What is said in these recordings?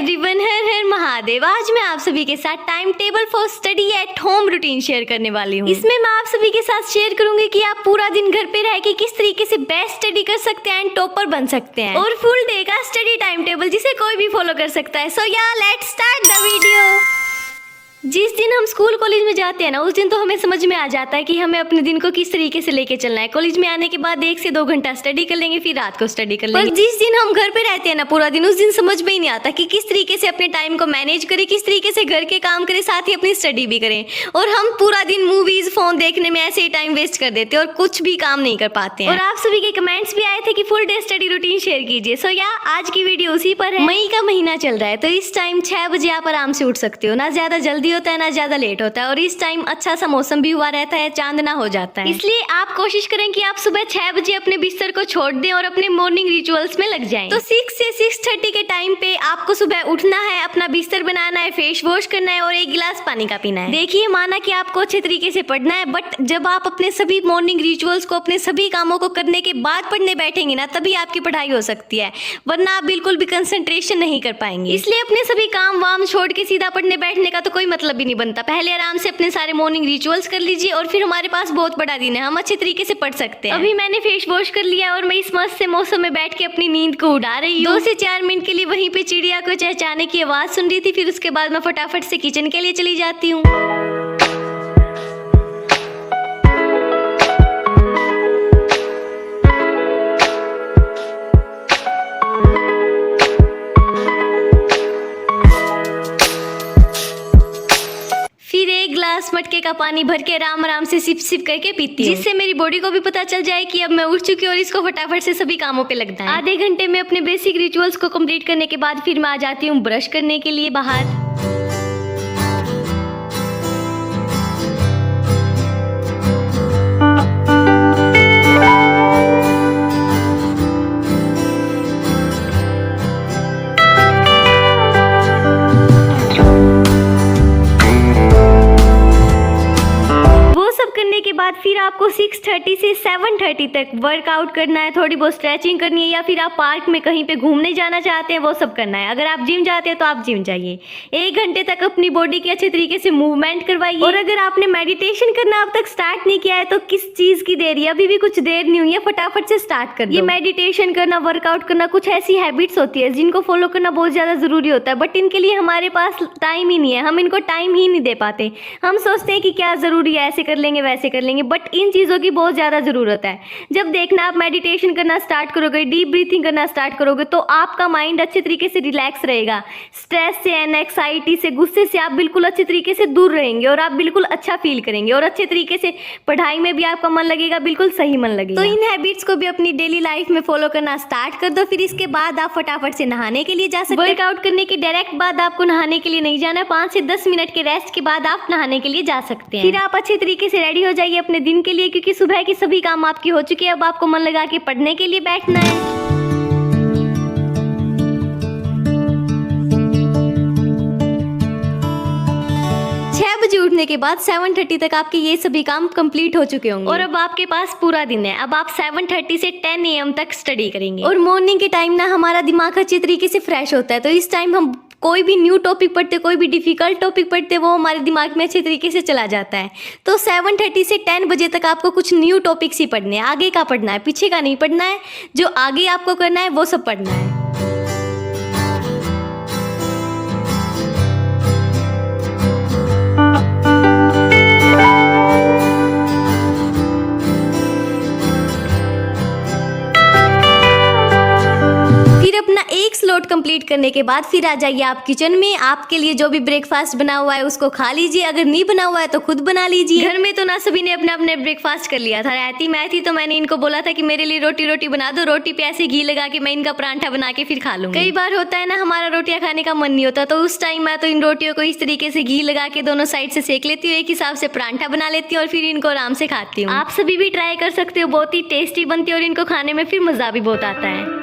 Everyone, हर हर महादेव। आज मैं आप सभी के साथ time table for study at home routine share करने वाली हूँ। इसमें मैं आप सभी के साथ शेयर करूंगी कि आप पूरा दिन घर पे रह के किस तरीके से बेस्ट स्टडी कर सकते हैं एंड टॉपर बन सकते हैं, और फुल डे का स्टडी टाइम टेबल जिसे कोई भी फॉलो कर सकता है। सो या लेट्स स्टार्ट द वीडियो। जिस दिन हम स्कूल कॉलेज में जाते हैं ना, उस दिन तो हमें समझ में आ जाता है कि हमें अपने दिन को किस तरीके से लेके चलना है। कॉलेज में आने के बाद 1 से 2 घंटा स्टडी कर लेंगे, फिर रात को स्टडी कर लेंगे। पर जिस दिन हम घर पे रहते हैं ना पूरा दिन, उस दिन समझ में ही नहीं आता कि किस तरीके से अपने टाइम को मैनेज करें, किस तरीके से घर के काम करें, साथ ही अपनी स्टडी भी करें। और हम पूरा दिन मूवीज फोन देखने में ऐसे ही टाइम वेस्ट कर देते हैं और कुछ भी काम नहीं कर पाते हैं। और आप सभी के कमेंट्स भी आए थे कि full day study routine share कीजिए। सो या आज की वीडियो उसी पर है। मई का महीना चल रहा है, तो इस टाइम 6 बजे आप आराम से उठ सकते हो। ना ज्यादा जल्दी होता है, ना ज्यादा लेट होता है, और इस टाइम अच्छा सा मौसम भी हुआ रहता है, चांदना हो जाता है। इसलिए आप कोशिश करें कि आप सुबह 6 बजे अपने बिस्तर को छोड़ दें और अपने मॉर्निंग रिचुअल्स में लग जाएं। तो 6 से 6:30 के टाइम पे आपको सुबह उठना है, अपना बिस्तर बनाना है, फेस वॉश करना है और 1 गिलास पानी का पीना है। देखिए, माना कि आपको अच्छे तरीके से पढ़ना है, बट जब आप अपने सभी मॉर्निंग रिचुअल्स को, अपने सभी कामों को करने के बाद पढ़ने बैठेंगे ना, तभी आपकी पढ़ाई हो सकती है, वरना आप बिल्कुल भी कंसंट्रेशन नहीं कर पाएंगे। इसलिए अपने सभी काम वाम छोड़ के सीधा पढ़ने बैठने का तो कोई मतलब भी नहीं बनता। पहले आराम से अपने सारे मॉर्निंग रिचुअल्स कर लीजिए और फिर हमारे पास बहुत बड़ा दिन है, हम अच्छे तरीके से पढ़ सकते हैं। अभी मैंने फेस वॉश कर लिया और मैं इस मस्त से मौसम में बैठ के अपनी नींद को उड़ा रही हूँ। 2 से 4 मिनट के लिए वहीं पे चिड़िया को चहचहाने की आवाज सुन रही थी। फिर उसके बाद मैं फटाफट से किचन के लिए चली जाती हूँ। मटके का पानी भर के आराम आराम से सिप सिप करके पीती हूँ, जिससे मेरी बॉडी को भी पता चल जाए कि अब मैं उठ चुकी हूँ और इसको फटाफट से सभी कामों पे लगना है। आधे घंटे में अपने बेसिक रिचुअल्स को कंप्लीट करने के बाद फिर मैं आ जाती हूँ ब्रश करने के लिए बाहर। बाद फिर आपको 6:30 से 7:30 तक वर्कआउट करना है, थोड़ी बहुत स्ट्रेचिंग करनी है, या फिर आप पार्क में कहीं पे घूमने जाना चाहते हैं वो सब करना है। अगर आप जिम जाते हैं तो आप जिम जाइए। 1 घंटे तक अपनी बॉडी के अच्छे तरीके से मूवमेंट करवाइए। और अगर आपने मेडिटेशन करना अब तक स्टार्ट नहीं किया है तो किस चीज की देरी है, अभी भी कुछ देर नहीं हुई है, फटाफट से स्टार्ट कर दो। ये मेडिटेशन करना, वर्कआउट करना कुछ ऐसी हैबिट्स होती है जिनको फॉलो करना बहुत ज्यादा जरूरी होता है, बट इनके लिए हमारे पास टाइम ही नहीं है, हम इनको टाइम ही नहीं दे पाते। हम सोचते हैं कि क्या जरूरी है, ऐसे कर लेंगे वैसे कर लेंगे, बट इन चीज़ों की बहुत ज़्यादा ज़रूरत है। जब देखना आप मेडिटेशन करना स्टार्ट करोगे, डीप ब्रीथिंग करना स्टार्ट करोगे, तो आपका माइंड अच्छे तरीके से रिलैक्स रहेगा। स्ट्रेस से, एंग्जाइटी से, गुस्से से आप बिल्कुल अच्छे तरीके से दूर रहेंगे और आप बिल्कुल अच्छा फील करेंगे, और अच्छे तरीके से पढ़ाई में भी आपका मन लगेगा, बिल्कुल सही मन लगेगा। तो इन हैबिट्स को भी अपनी डेली लाइफ में फॉलो करना स्टार्ट कर दो। फिर इसके बाद आप फटाफट से नहाने के लिए जा सकते हैं। वर्कआउट करने के डायरेक्ट बाद आपको नहाने के लिए नहीं जाना है, 5 से 10 मिनट के रेस्ट के बाद आप नहाने के लिए जा सकते हैं। फिर आप अच्छे तरीके से रेडी हो जाइए अपने दिन के लिए, क्योंकि सुबह की सभी काम आपकी हो चुकी है। अब आपको मन लगा के पढ़ने के लिए बैठना है। बजे उठने के बाद 7:30 तक आपके ये सभी काम कंप्लीट हो चुके होंगे और अब आपके पास पूरा दिन है। अब आप 7:30 से 10 AM तक स्टडी करेंगे। और मॉर्निंग के टाइम ना हमारा दिमाग अच्छे तरीके से फ्रेश होता है, तो इस टाइम हम कोई भी न्यू टॉपिक पढ़ते, कोई भी डिफिकल्ट टॉपिक पढ़ते, वो हमारे दिमाग में अच्छे तरीके से चला जाता है। तो 7:30 से 10 बजे तक आपको कुछ न्यू टॉपिक्स ही पढ़ने हैं। आगे का पढ़ना है, पीछे का नहीं पढ़ना है। जो आगे आपको करना है वो सब पढ़ना है। एक स्लॉट कंप्लीट करने के बाद फिर आ जाइए आप किचन में। आपके लिए जो भी ब्रेकफास्ट बना हुआ है उसको खा लीजिए, अगर नहीं बना हुआ है तो खुद बना लीजिए। घर में तो ना सभी ने अपने अपने ब्रेकफास्ट कर लिया था। रहती मैं थी तो मैंने इनको बोला था कि मेरे लिए रोटी बना दो, रोटी पे ऐसे घी लगा के मैं इनका परांठा बना के फिर खा लूंगी। कई बार होता है ना हमारा रोटियां खाने का मन नहीं होता, तो उस टाइम मैं तो इन रोटियों को इस तरीके से घी लगा के दोनों साइड से सेक लेती हूँ, एक हिसाब से परांठा बना लेती हूँ और फिर इनको आराम से खाती हूँ। आप सभी भी ट्राई कर सकते हो, बहुत ही टेस्टी बनती है और इनको खाने में फिर मजा भी बहुत आता है।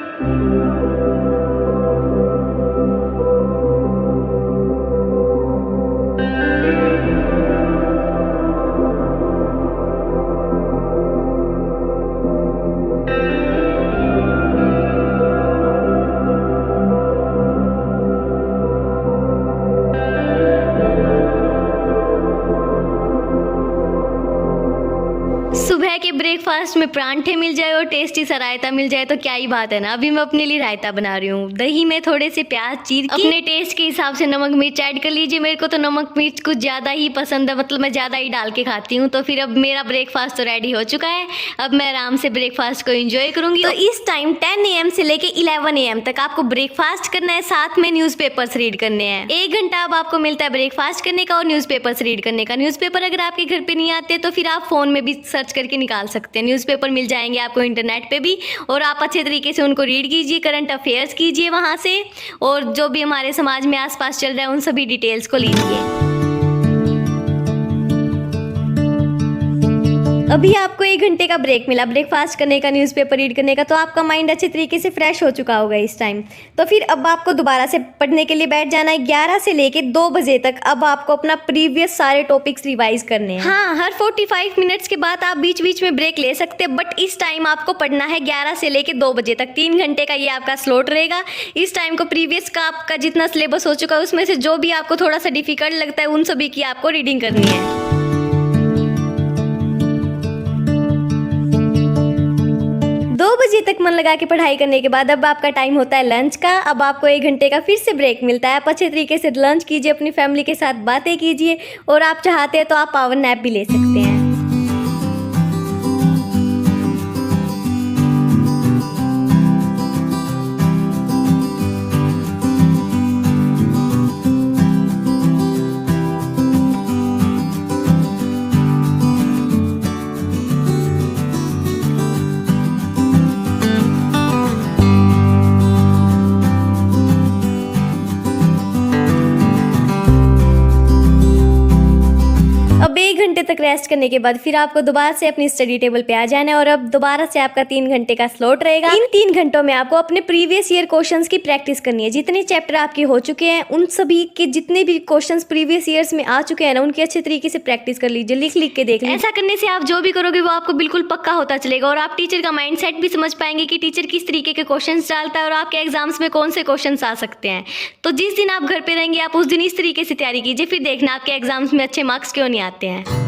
ब्रेकफास्ट में परांठे मिल जाए और टेस्टी सा रायता मिल जाए तो क्या ही बात है ना। अभी मैं अपने लिए रायता बना रही हूँ। दही में थोड़े से प्याज चीर के अपने टेस्ट के हिसाब से नमक मिर्च ऐड कर लीजिए। मेरे को तो नमक मिर्च कुछ ज़्यादा ही पसंद है, मतलब मैं ज़्यादा ही डाल के खाती हूँ। तो फिर अब मेरा ब्रेकफास्ट तो रेडी हो चुका है। अब मैं आराम से ब्रेकफास्ट को एंजॉय करूंगी। तो इस टाइम 10 AM से लेके 11 AM तक आपको ब्रेकफास्ट करना है, साथ में न्यूज़पेपर्स रीड करने हैं। 1 घंटा अब आपको मिलता है ब्रेकफास्ट करने का और न्यूज़पेपर्स रीड करने का। न्यूज़पेपर अगर आपके घर पे नहीं आते तो फिर आप फोन में भी सर्च करके निकाल सकते हैं। न्यूज़पेपर मिल जाएंगे आपको इंटरनेट पे भी, और आप अच्छे तरीके से उनको रीड कीजिए, करंट अफेयर्स कीजिए वहाँ से, और जो भी हमारे समाज में आसपास चल रहा है उन सभी डिटेल्स को लीजिए। अभी आपको 1 घंटे का ब्रेक मिला ब्रेकफास्ट करने का, न्यूज़पेपर रीड करने का, तो आपका माइंड अच्छे तरीके से फ्रेश हो चुका होगा इस टाइम। तो फिर अब आपको दोबारा से पढ़ने के लिए बैठ जाना है 11 से लेके 2 बजे तक। अब आपको अपना प्रीवियस सारे टॉपिक्स रिवाइज करने हैं। हाँ, हर 45 मिनट्स के बाद आप बीच बीच में ब्रेक ले सकते हैं, बट इस टाइम आपको पढ़ना है 11 से लेके 2 बजे तक। 3 घंटे का ये आपका स्लॉट रहेगा। इस टाइम को प्रीवियस का आपका जितना सिलेबस हो चुका है उसमें से जो भी आपको थोड़ा सा डिफिकल्ट लगता है उन सभी की आपको रीडिंग करनी है। 2 बजे तक मन लगा के पढ़ाई करने के बाद अब आपका टाइम होता है लंच का। अब आपको 1 घंटे का फिर से ब्रेक मिलता है। आप अच्छे तरीके से लंच कीजिए, अपनी फैमिली के साथ बातें कीजिए, और आप चाहते हैं तो आप पावर नैप भी ले सकते हैं। अब 1 घंटे तक रेस्ट करने के बाद फिर आपको दोबारा से अपनी स्टडी टेबल पे आ जाना है, और अब दोबारा से आपका 3 घंटे का स्लॉट रहेगा। इन 3 घंटों में आपको अपने प्रीवियस ईयर क्वेश्चंस की प्रैक्टिस करनी है। जितने चैप्टर आपके हो चुके हैं उन सभी के जितने भी क्वेश्चंस प्रीवियस ईयर्स में आ चुके हैं ना, उनकी अच्छे तरीके से प्रैक्टिस कर लीजिए, लिख लिख के देख लीजिए। ऐसा करने से आप जो भी करोगे वो आपको बिल्कुल पक्का होता चलेगा, और आप टीचर का माइंड सेट भी समझ पाएंगे कि टीचर किस तरीके के क्वेश्चन डालता है और आपके एग्जाम्स में कौन से क्वेश्चन आ सकते हैं। तो जिस दिन आप घर पे रहेंगे आप उस दिन इस तरीके से तैयारी कीजिए, फिर देखना आपके एग्जाम्स में अच्छे मार्क्स क्यों नहीं आते हैं।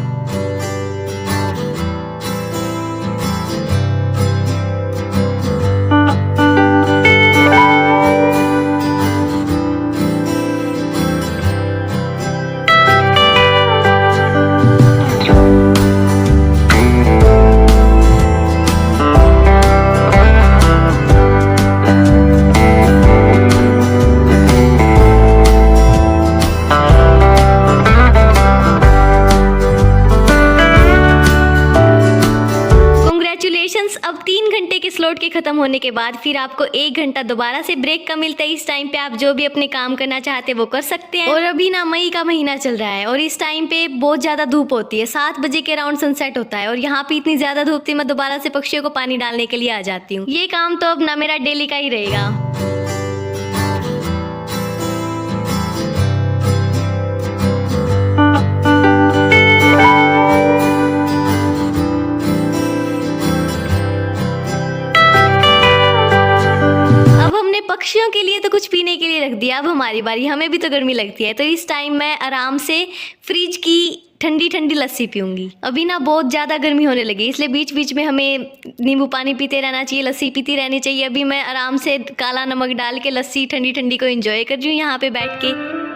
अब 3 घंटे के स्लॉट के खत्म होने के बाद फिर आपको 1 घंटा दोबारा से ब्रेक का मिलता है। इस टाइम पे आप जो भी अपने काम करना चाहते हैं वो कर सकते हैं। और अभी ना मई का महीना चल रहा है और इस टाइम पे बहुत ज्यादा धूप होती है। 7 बजे के अराउंड सनसेट होता है और यहाँ पे इतनी ज्यादा धूप थी मैं दोबारा से पक्षियों को पानी डालने के लिए आ जाती हूँ। ये काम तो अब ना मेरा डेली का ही रहेगा। पक्षियों के लिए तो कुछ पीने के लिए रख दिया, अब हमारी बारी, हमें भी तो गर्मी लगती है। तो इस टाइम मैं आराम से फ्रिज की ठंडी ठंडी लस्सी पीऊंगी। अभी ना बहुत ज़्यादा गर्मी होने लगी इसलिए बीच बीच में हमें नींबू पानी पीते रहना चाहिए, लस्सी पीती रहनी चाहिए। अभी मैं आराम से काला नमक डाल के लस्सी ठंडी ठंडी को एंजॉय कर रही हूँ यहाँ पे बैठ के।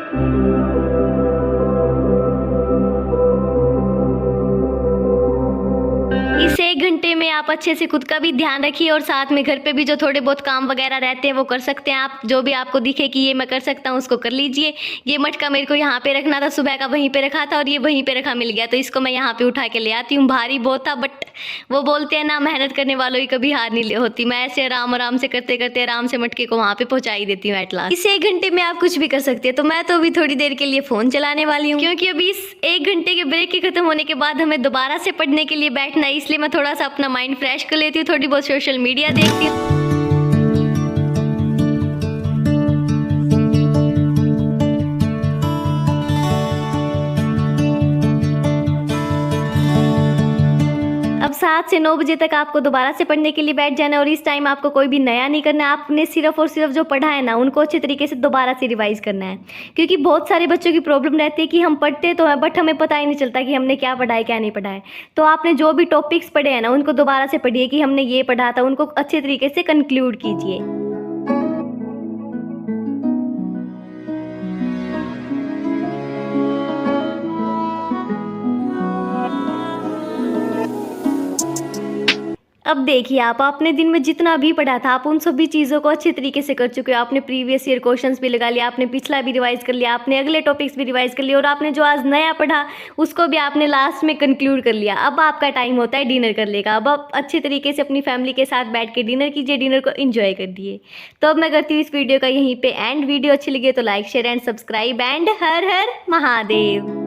इस 1 घंटे में आप अच्छे से खुद का भी ध्यान रखिए और साथ में घर पे भी जो थोड़े बहुत काम वगैरह रहते हैं वो कर सकते हैं आप। जो भी आपको दिखे कि ये मैं कर सकता हूँ उसको कर लीजिए। ये मटका मेरे को यहाँ पे रखना था, सुबह का वहीं पे रखा था और ये वहीं पे रखा मिल गया तो इसको मैं यहाँ पे उठा के ले आती हूँ। भारी बहुत था बट वो बोलते हैं ना, मेहनत करने वालों की कभी हार नहीं होती। मैं ऐसे आराम से करते करते आराम से मटके को वहाँ पे पहुँचा ही देती हूँ एट लास्ट। इस 1 घंटे में आप कुछ भी कर सकते हैं। तो मैं तो अभी थोड़ी देर के लिए फ़ोन चलाने वाली हूँ क्योंकि अभी इस 1 घंटे के ब्रेक के खत्म होने के बाद हमें दोबारा से पढ़ने के लिए बैठना है, इसलिए मैं थोड़ा सा अपना माइंड फ्रेश कर लेती हूँ, थोड़ी बहुत सोशल मीडिया देखती हूँ। अब साथ 7 से 9 बजे तक आपको दोबारा से पढ़ने के लिए बैठ जाना है और इस टाइम आपको कोई भी नया नहीं करना है। आपने सिर्फ और सिर्फ जो पढ़ा है ना उनको अच्छे तरीके से दोबारा से रिवाइज करना है, क्योंकि बहुत सारे बच्चों की प्रॉब्लम रहती है कि हम पढ़ते तो हैं बट हमें पता ही नहीं चलता कि हमने क्या पढ़ा है क्या नहीं पढ़ा है। तो आपने जो भी टॉपिक्स पढ़े हैं ना उनको दोबारा से पढ़िए कि हमने ये पढ़ा था, उनको अच्छे तरीके से कंक्लूड कीजिए। अब देखिए आप आपने दिन में जितना भी पढ़ा था आप उन सभी चीज़ों को अच्छे तरीके से कर चुके हो। आपने प्रीवियस ईयर क्वेश्चंस भी लगा लिया, आपने पिछला भी रिवाइज कर लिया, आपने अगले टॉपिक्स भी रिवाइज कर लिए और आपने जो आज नया पढ़ा उसको भी आपने लास्ट में कंक्लूड कर लिया। अब आपका टाइम होता है डिनर करने का। अब आप अच्छे तरीके से अपनी फैमिली के साथ बैठ के डिनर कीजिए, डिनर को इन्जॉय कर दिए। तो अब मैं करती हूँ इस वीडियो का यहीं पे एंड। वीडियो अच्छी लगी तो like share and subscribe and her her Mahadev.